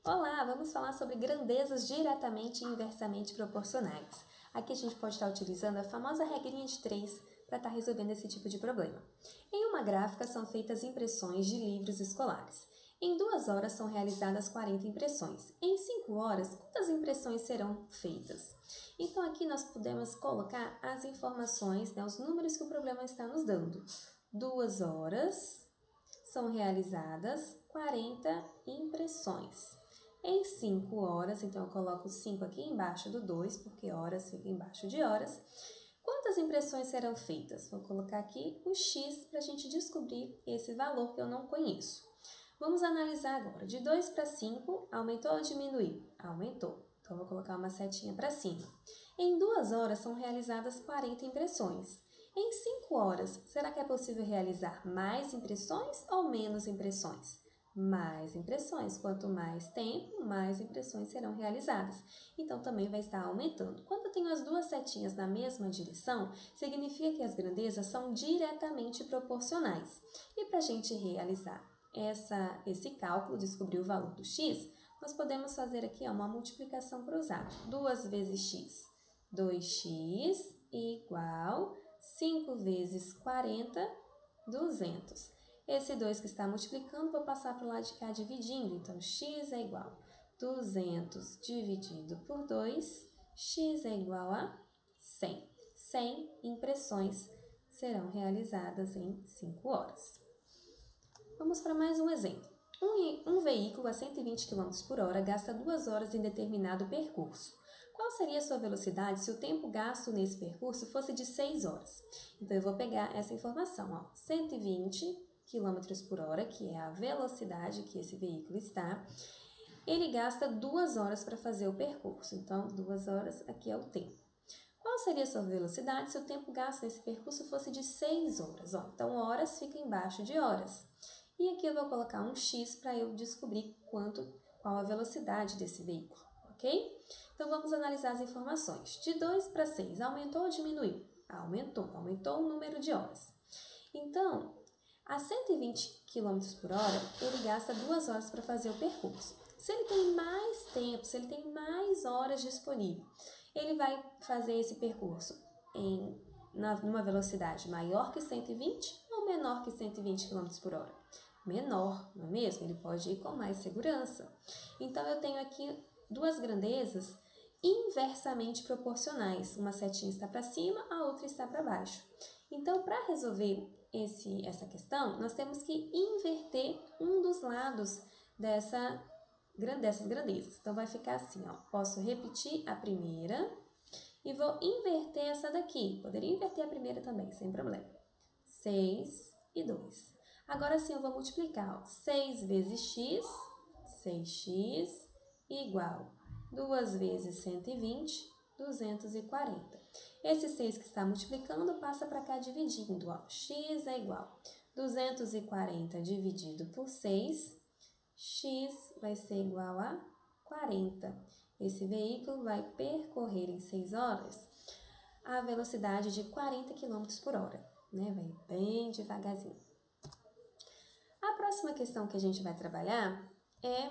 Olá, vamos falar sobre grandezas diretamente e inversamente proporcionais. Aqui a gente pode estar utilizando a famosa regrinha de 3 para estar resolvendo esse tipo de problema. Em uma gráfica são feitas impressões de livros escolares. Em 2 horas são realizadas 40 impressões. Em 5 horas, quantas impressões serão feitas? Então aqui nós podemos colocar as informações, os números que o problema está nos dando. 2 horas são realizadas 40 impressões. Em 5 horas, então eu coloco 5 aqui embaixo do 2, porque horas fica embaixo de horas. Quantas impressões serão feitas? Vou colocar aqui o X para a gente descobrir esse valor que eu não conheço. Vamos analisar agora. De 2 para 5, aumentou ou diminuiu? Aumentou. Então, vou colocar uma setinha para cima. Em 2 horas são realizadas 40 impressões. Em 5 horas, será que é possível realizar mais impressões ou menos impressões? Mais impressões. Quanto mais tempo, mais impressões serão realizadas. Então, também vai estar aumentando. Quando eu tenho as duas setinhas na mesma direção, significa que as grandezas são diretamente proporcionais. E para a gente realizar esse cálculo, descobrir o valor do x, nós podemos fazer aqui uma multiplicação cruzada. 2 vezes x, 2x igual 5 vezes 40, 200. Esse 2 que está multiplicando, vou passar para o lado de cá dividindo. Então, x é igual a 200 dividido por 2, x é igual a 100. 100 impressões serão realizadas em 5 horas. Vamos para mais um exemplo. Um veículo a 120 km por hora gasta 2 horas em determinado percurso. Qual seria a sua velocidade se o tempo gasto nesse percurso fosse de 6 horas? Então, eu vou pegar essa informação, 120 km por hora, que é a velocidade que esse veículo está. Ele gasta 2 horas para fazer o percurso. Então, 2 horas aqui é o tempo. Qual seria a sua velocidade se o tempo gasto nesse percurso fosse de 6 horas? Então, horas fica embaixo de horas. E aqui eu vou colocar um x para eu descobrir qual a velocidade desse veículo, ok? Então, vamos analisar as informações. De 2 para 6, aumentou ou diminuiu? Aumentou o número de horas. Então, a 120 km por hora, ele gasta 2 horas para fazer o percurso. Se ele tem mais tempo, se ele tem mais horas disponível, ele vai fazer esse percurso numa velocidade maior que 120 ou menor que 120 km por hora? Menor, não é mesmo? Ele pode ir com mais segurança. Então, eu tenho aqui duas grandezas inversamente proporcionais. Uma setinha está para cima, a outra está para baixo. Então, para resolver essa questão, nós temos que inverter um dos lados dessas grandezas. Então, vai ficar assim, Posso repetir a primeira e vou inverter essa daqui. Poderia inverter a primeira também, sem problema. 6 e 2. Agora sim, eu vou multiplicar. 6 vezes x, 6x, igual 2 vezes 120, 240. Esse 6 que está multiplicando passa para cá dividindo. X é igual a 240 dividido por 6, x vai ser igual a 40. Esse veículo vai percorrer em 6 horas a velocidade de 40 km por hora. Vai bem devagarzinho. A próxima questão que a gente vai trabalhar é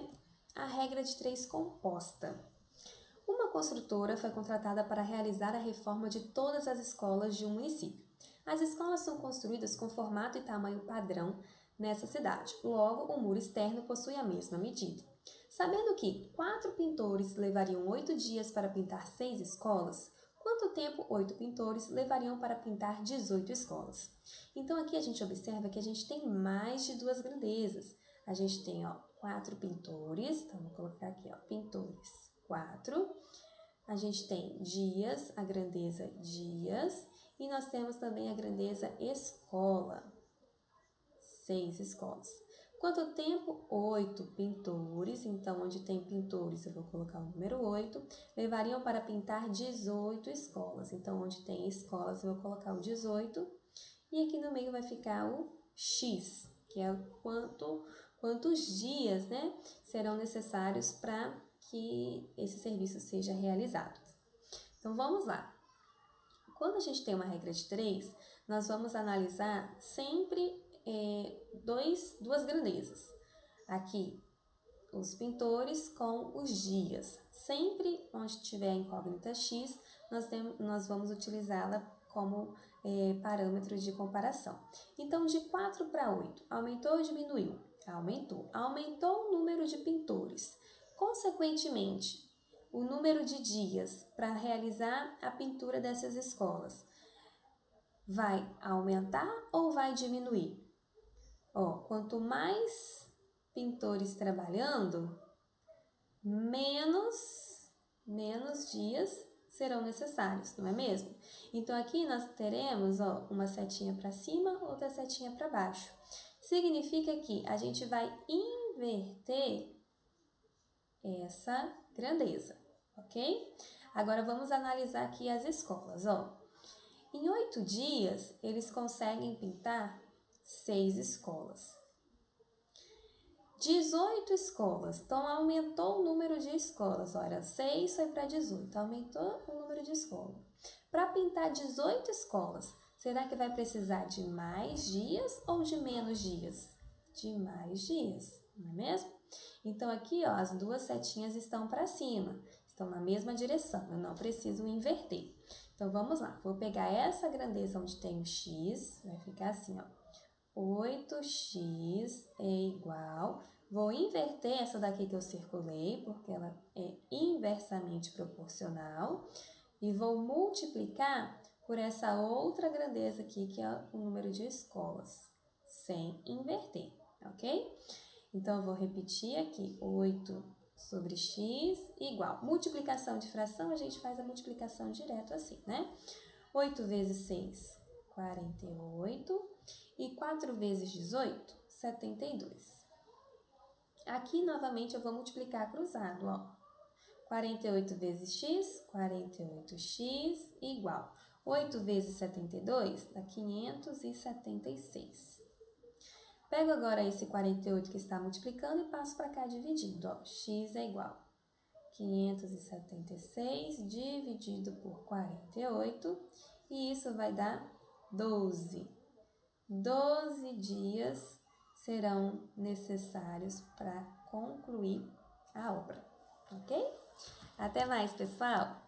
a regra de 3 composta. Uma construtora foi contratada para realizar a reforma de todas as escolas de um município. As escolas são construídas com formato e tamanho padrão nessa cidade. Logo, o muro externo possui a mesma medida. Sabendo que 4 pintores levariam 8 dias para pintar 6 escolas, quanto tempo 8 pintores levariam para pintar 18 escolas? Então, aqui a gente observa que a gente tem mais de 2 grandezas. A gente tem 4 pintores, então vou colocar aqui, pintores 4. A gente tem dias, a grandeza dias, e nós temos também a grandeza escola, 6 escolas. Quanto tempo? 8 pintores, então onde tem pintores eu vou colocar o número 8, levariam para pintar 18 escolas, então onde tem escolas eu vou colocar o 18, e aqui no meio vai ficar o X, que é quantos dias, serão necessários para que esse serviço seja realizado. Então, vamos lá. Quando a gente tem uma regra de 3, nós vamos analisar sempre duas grandezas. Aqui, os pintores com os dias. Sempre onde tiver a incógnita x, nós vamos utilizá-la como parâmetro de comparação. Então, de 4 para 8, aumentou ou diminuiu? Aumentou. Aumentou o número de pintores. Consequentemente, o número de dias para realizar a pintura dessas escolas vai aumentar ou vai diminuir? Quanto mais pintores trabalhando, menos dias serão necessários, não é mesmo? Então, aqui nós teremos uma setinha para cima, outra setinha para baixo. Significa que a gente vai inverter essa grandeza, ok? Agora, vamos analisar aqui as escolas, Em 8 dias, eles conseguem pintar 6 escolas. 18 escolas, então aumentou o número de escolas, olha, 6 foi para 18, aumentou o número de escolas. Para pintar 18 escolas, será que vai precisar de mais dias ou de menos dias? De mais dias, não é mesmo? Então aqui, as duas setinhas estão para cima, estão na mesma direção, eu não preciso inverter. Então vamos lá, vou pegar essa grandeza onde tem o x, vai ficar assim, 8x é igual. Vou inverter essa daqui que eu circulei, porque ela é inversamente proporcional. E vou multiplicar por essa outra grandeza aqui, que é o número de escolas, sem inverter, ok? Então, eu vou repetir aqui, 8 sobre x igual. Multiplicação de fração, a gente faz a multiplicação direto assim, né? 8 vezes 6, 48. E 4 vezes 18, 72. Aqui, novamente, eu vou multiplicar cruzado, 48 vezes x, 48x igual. 8 vezes 72 dá 576. Pego agora esse 48 que está multiplicando e passo para cá dividindo, x é igual 576 dividido por 48, e isso vai dar 12. 12 dias serão necessários para concluir a obra, ok? Até mais, pessoal!